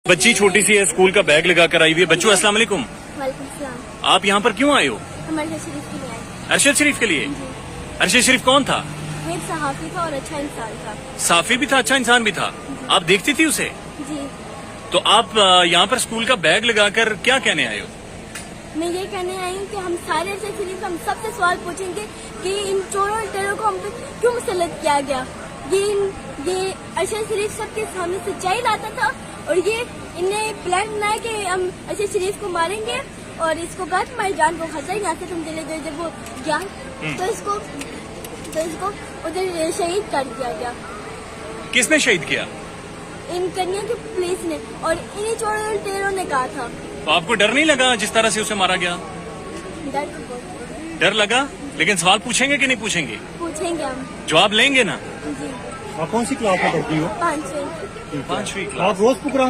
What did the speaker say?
بچی چھوٹی سی ہے, اسکول کا بیگ لگا کر آئی ہوئی ہے. بچوں السلام علیکم, وعلیکم السلام. آپ یہاں پر کیوں آئے ہو؟ ہمارے شریف کے لیے آئے. ارشد شریف کے لیے. جی. ارشد شریف کون تھا؟ وہ ایک صحافی تھا اور اچھا انسان تھا. صحافی بھی تھا, اچھا انسان بھی تھا. آپ دیکھتی تھی اسے؟ جی. تو آپ یہاں پر اسکول کا بیگ لگا کر کیا کہنے آئے ہو؟ میں یہ کہنے آئی ہوں کہ ہم سارے ارشد شریف ہم سب سے سوال پوچھیں گے کہ ان چوروں اور ٹیروں کو ہم پہ کیوں مسلط کیا گیا. یہ ارشد شریف سب کے سامنے سچائی لاتا تھا اور یہ انہیں پلان بنایا کہ ہم ارشد شریف کو ماریں گے اور اس کو کہا تمہاری جان کو خطرہ ہی یہاں سے تم چلے گئے. جب وہ گیا تو اس کو ادھر شہید کر دیا گیا. کس نے شہید کیا؟ ان کنیا کی پولیس نے اور انہیں چوروں اور ٹیروں نے کہا تھا. تو آپ کو ڈر نہیں لگا جس طرح سے اسے مارا گیا؟ ڈر تو بہت ڈر لگا, لیکن سوال پوچھیں گے کہ نہیں پوچھیں گے؟ پوچھیں گے ہم. جواب لیں گے نا؟ جی. آپ کون سی کلاس میں پڑھتی ہو؟ 5 5ویں آپ روز پروگرام